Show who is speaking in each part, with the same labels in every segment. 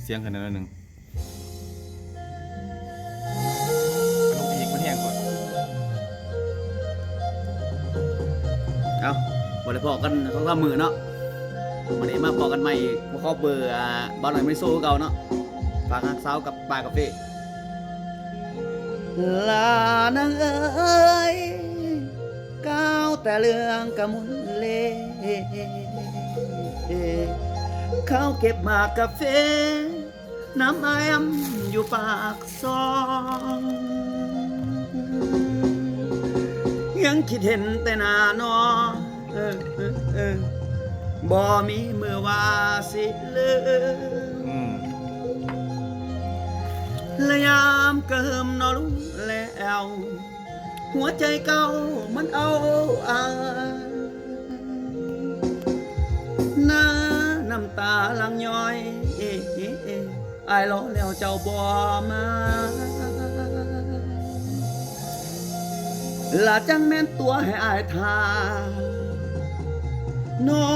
Speaker 1: เสียงขึ้นหน่อยหนึ่งลูกอีกมันแห้งก่อน
Speaker 2: เอาบริพอกันเขาก็มือเนาะวันนี้มาพอกันใหม่อีกมาขอเบอร์บ้านหน่อยไม่สู้เก่าเนาะฝากฮักสาวกับปลากาแฟลานางเอ๋ยก้าวแต่เรื่องกะมุนเลเขาเก็บหมากกาแฟน้ำไอมอยู่ปากซองยังคิดเห็นแต่หน้านอบ่มีมือว่าสิลืมและยามเกิมนอรู้แล้วหัวใจเก่ามันเอาน้ำตาลังย้อยอายรอแล้วเจ้าบ่มาละจังแม่นตัวให้อายทาน้อ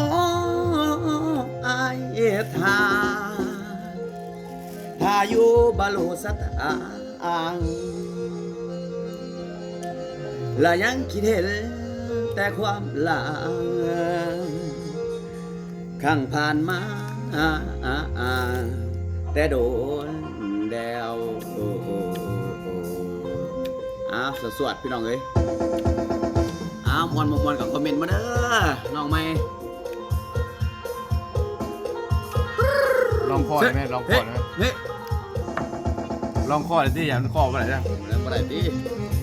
Speaker 2: งอายทาอยู่บาโลสัตอังและยังคิดเห็นแต่ความหลังข้างผ่านมาแต่โดนแดวสวดพี่น้องเอ้ยมวนกับคอมเมนต์มาเด้อน้องใหม่
Speaker 1: ลองคอได้ไหมลองคอได้ไหมลองคอได้ที่อย่างคอไปไหนจ้ะ
Speaker 2: ไปไหนดิ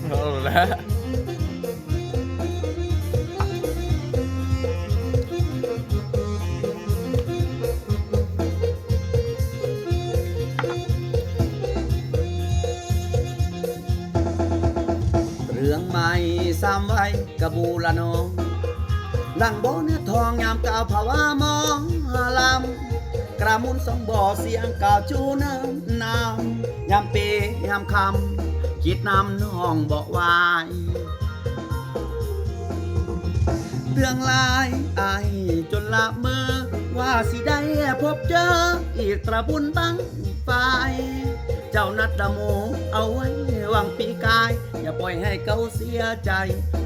Speaker 1: แล้ว
Speaker 2: เรื่องใหม่ซ้ำไว้กระบูละน้องดังบ่อเนื้อทองยามกาวภาวะมองลำกระมุนสองบ่อเสียงกาวจูน้ำยามเปยามคำคิดน้ำน้องบอกวายเรื่องลายอายจนละเมอว่าสิได้พบเจออีกตระบุญบังไฟเจ้านัดดะโมเอาไว้วางปีกายอย่าปล่อยให้เขาเสียใจ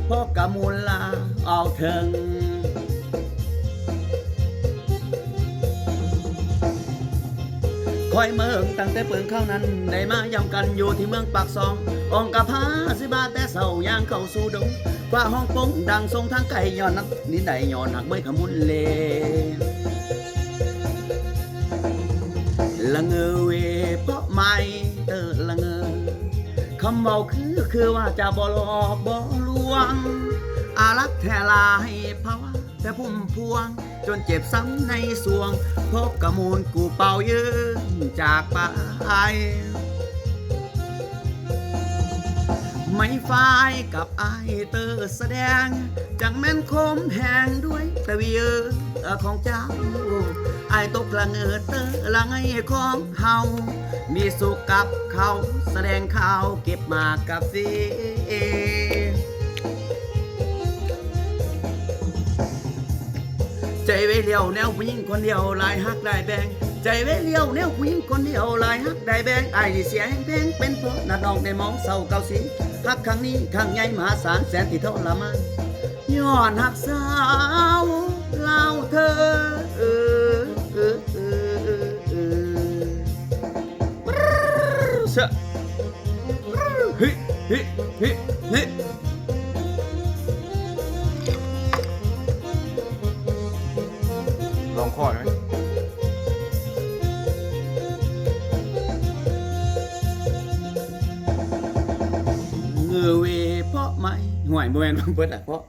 Speaker 2: เพราะกะมูลลาเอาเถิงคอยเมืองตั้งแต่เปิงเข้านั้นได้มายำกันอยู่ที่เมืองปากซององกะพาสิบาแต่เศร้าย่างเข้าสู่ดงกว่าห้องปงดังทรงทางไก่ย้อนนักนินใดย้อนหักเมื่อขมุนเลละเงอเวเพราะไม่ละเงอคำเบาคือว่าจะบ่หลอกบ่ลวงอารักแทลายภาวะแต่พุ่มพวงจนเจ็บซ้ำในสวงพบกะมูลกูเป่ายืนจากไปไม่ฝ่ายกับไอเตอร์แสดงจังแม่นคมแหงด้วยตะวีของเจ้าไอตกละเงิดเตอละไงของเฮามีสุขกับเขาแสดงข่าวเก็บมากับซีใจไว้เลี้ยวแนวผู้หญิงคนเดียวลายฮักได้แบงใจไว้เลี้ยวแนวผู้หญิงคนเดียวลายฮักได้แบงไอ้เสียแห่งเพลงเป็นเพราะนัดน้องได้มองเศร้าเก่าสิฮักครั้งนี้ครั้งใหญ่มหาศาลแสนที่ทรมานย้อนฮักสาวเล่าเธอเฮ้เฮ้เฮ้เฮ้
Speaker 1: ลองคอได้ไหม
Speaker 2: เงือเวเพราะไม่ห่วยโมเมนต์เบิดอ่ะเพราะ